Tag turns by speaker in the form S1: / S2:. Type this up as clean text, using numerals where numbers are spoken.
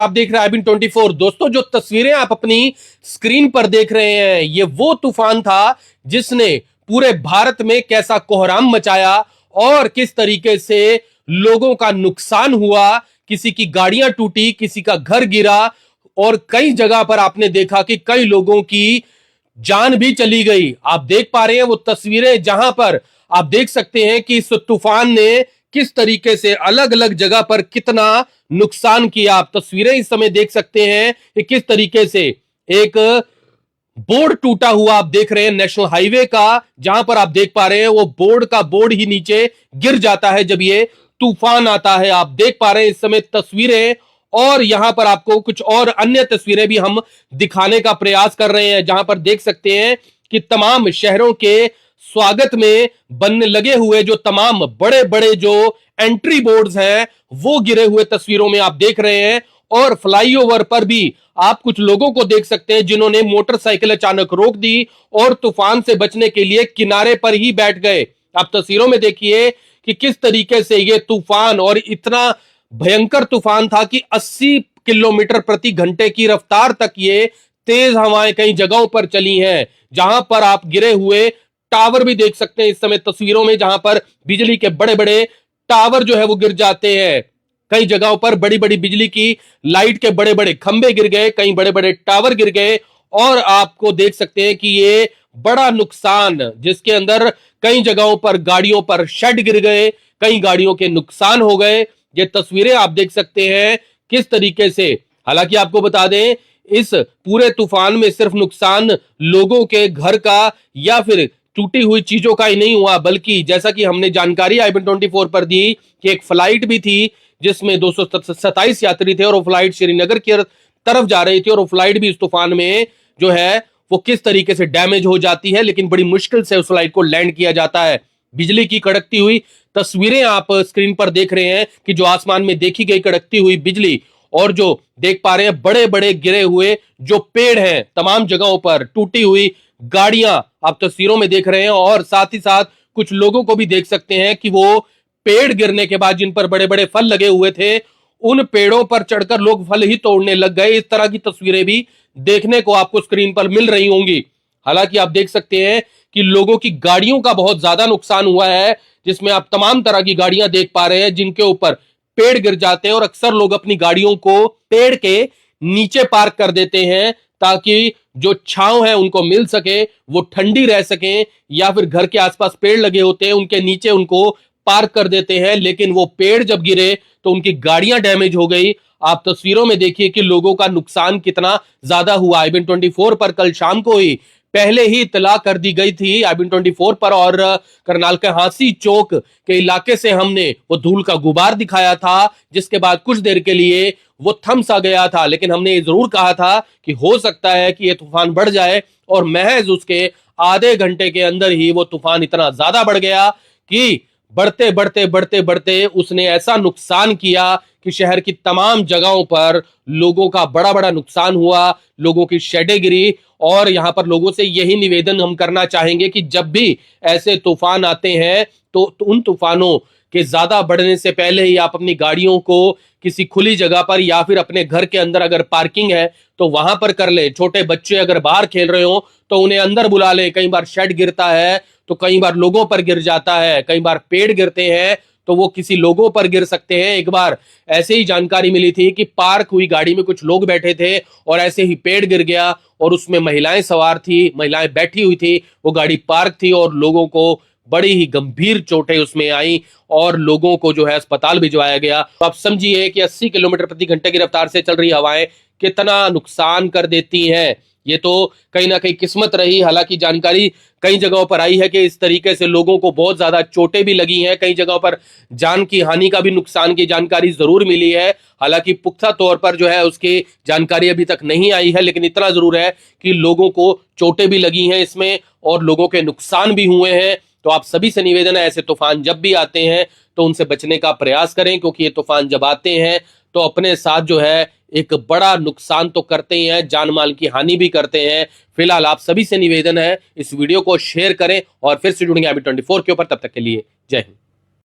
S1: आप देख रहे हैं IBN24। दोस्तों, जो तस्वीरें आप अपनी स्क्रीन पर देख रहे हैं, ये वो तूफान था जिसने पूरे भारत में कैसा कोहराम मचाया और किस तरीके से लोगों का नुकसान हुआ। किसी की गाड़ियां टूटी, किसी का घर गिरा और कई जगह पर आपने देखा कि कई लोगों की जान भी चली गई। आप देख पा रहे हैं वो तस्वीरें, जहां पर आप देख सकते हैं कि इस तूफान ने किस तरीके से अलग अलग जगह पर कितना नुकसान किया। आप तस्वीरें इस समय देख सकते हैं कि किस तरीके से एक बोर्ड टूटा हुआ आप देख रहे हैं नेशनल हाईवे का, जहां पर आप देख पा रहे हैं वो बोर्ड ही नीचे गिर जाता है जब ये तूफान आता है। आप देख पा रहे हैं इस समय तस्वीरें, और यहां पर आपको कुछ और अन्य तस्वीरें भी हम दिखाने का प्रयास कर रहे हैं, जहां पर देख सकते हैं कि तमाम शहरों के स्वागत में बनने लगे हुए जो तमाम बड़े बड़े जो एंट्री बोर्ड्स हैं वो गिरे हुए तस्वीरों में आप देख रहे हैं। और फ्लाईओवर पर भी आप कुछ लोगों को देख सकते हैं जिन्होंने मोटरसाइकिल अचानक रोक दी और तूफान से बचने के लिए किनारे पर ही बैठ गए। आप तस्वीरों में देखिए कि किस तरीके से ये तूफान, और इतना भयंकर तूफान था कि 80 किलोमीटर प्रति घंटे की रफ्तार तक ये तेज हवाएं कई जगहों पर चली हैं, जहां पर आप गिरे हुए टावर भी देख सकते हैं इस समय तस्वीरों में, जहां पर बिजली के बड़े बड़े टावर जो है वो गिर जाते हैं। कई जगहों पर बड़ी बड़ी बिजली की लाइट के बड़े बड़े खंभे गिर गए, कई बड़े बड़े टावर गिर गए, और आपको देख सकते हैं कि ये बड़ा नुकसान, जिसके अंदर कई जगहों पर गाड़ियों पर शेड गिर गए, कई गाड़ियों के नुकसान हो गए। ये तस्वीरें आप देख सकते हैं किस तरीके से। हालांकि आपको बता दें, इस पूरे तूफान में सिर्फ नुकसान लोगों के घर का या फिर टूटी हुई चीजों का ही नहीं हुआ, बल्कि जैसा कि हमने जानकारी IBN24 पर दी कि एक फ्लाइट भी थी जिसमें 227 यात्री थे और वो फ्लाइट श्रीनगर की तरफ जा रही थी, और वो फ्लाइट भी इस तूफान में जो है वो किस तरीके से डैमेज हो जाती है, लेकिन बड़ी मुश्किल से उस फ्लाइट को लैंड किया जाता है। बिजली की कड़कती हुई तस्वीरें आप स्क्रीन पर देख रहे हैं कि जो आसमान में देखी गई कड़कती हुई बिजली, और जो देख पा रहे हैं बड़े बड़े गिरे हुए जो पेड़ हैं तमाम जगहों पर, टूटी हुई गाड़ियां आप तस्वीरों में देख रहे हैं, और साथ ही साथ कुछ लोगों को भी देख सकते हैं कि वो पेड़ गिरने के बाद जिन पर बड़े बड़े फल लगे हुए थे, उन पेड़ों पर चढ़कर लोग फल ही तोड़ने लग गए। इस तरह की तस्वीरें भी देखने को आपको स्क्रीन पर मिल रही होंगी। हालांकि आप देख सकते हैं कि लोगों की गाड़ियों का बहुत ज्यादा नुकसान हुआ है, जिसमें आप तमाम तरह की गाड़ियां देख पा रहे हैं जिनके ऊपर पेड़ गिर जाते हैं, और अक्सर लोग अपनी गाड़ियों को पेड़ के नीचे पार्क कर देते हैं ताकि जो छांव है उनको मिल सके, वो ठंडी रह सके, या फिर घर के आसपास पेड़ लगे होते हैं उनके नीचे उनको पार्क कर देते हैं, लेकिन वो पेड़ जब गिरे तो उनकी गाड़ियां डैमेज हो गई। आप तस्वीरों में देखिए कि लोगों का नुकसान कितना ज्यादा हुआ। IBN24 पर कल शाम को ही पहले ही इतला कर दी गई थी IBN24 पर, और करनाल के हांसी चौक के इलाके से हमने वो धूल का गुबार दिखाया था, जिसके बाद कुछ देर के लिए वो थम सा गया था, लेकिन हमने ये जरूर कहा था कि हो सकता है कि ये तूफान बढ़ जाए, और महज उसके आधे घंटे के अंदर ही वो तूफान इतना ज्यादा बढ़ गया कि बढ़ते बढ़ते बढ़ते बढ़ते उसने ऐसा नुकसान किया कि शहर की तमाम जगहों पर लोगों का बड़ा बड़ा नुकसान हुआ, लोगों की शेडें गिरी। और यहां पर लोगों से यही निवेदन हम करना चाहेंगे कि जब भी ऐसे तूफान आते हैं तो उन तूफानों के ज्यादा बढ़ने से पहले ही आप अपनी गाड़ियों को किसी खुली जगह पर या फिर अपने घर के अंदर अगर पार्किंग है तो वहां पर कर ले। छोटे बच्चे अगर बाहर खेल रहे हो तो उन्हें अंदर बुला ले। कई बार शेड गिरता है तो कई बार लोगों पर गिर जाता है, कई बार पेड़ गिरते हैं तो वो किसी लोगों पर गिर सकते हैं। एक बार ऐसे ही जानकारी मिली थी कि पार्क हुई गाड़ी में कुछ लोग बैठे थे और ऐसे ही पेड़ गिर गया, और उसमें महिलाएं सवार थी, महिलाएं बैठी हुई थी, वो गाड़ी पार्क थी, और लोगों को बड़ी ही गंभीर चोटें उसमें आई और लोगों को जो है अस्पताल भिजवाया गया। तो आप समझिए कि 80 किलोमीटर प्रति घंटे की रफ्तार से चल रही हवाएं कितना नुकसान कर देती हैं। ये तो कहीं ना कहीं किस्मत रही। हालांकि जानकारी कई जगहों पर आई है कि इस तरीके से लोगों को बहुत ज्यादा चोटें भी लगी हैं, कई जगहों पर जान की हानि का भी नुकसान की जानकारी जरूर मिली है। हालांकि पुख्ता तौर पर जो है उसकी जानकारी अभी तक नहीं आई है, लेकिन इतना जरूर है कि लोगों को चोटें भी लगी हैं इसमें और लोगों के नुकसान भी हुए हैं। तो आप सभी से निवेदन है, ऐसे तूफान जब भी आते हैं तो उनसे बचने का प्रयास करें, क्योंकि ये तूफान जब आते हैं तो अपने साथ जो है एक बड़ा नुकसान तो करते ही हैं, जान माल की हानि भी करते हैं। फिलहाल आप सभी से निवेदन है, इस वीडियो को शेयर करें और फिर से जुड़ेंगे IBN24 के ऊपर। तब तक के लिए जय हिंद।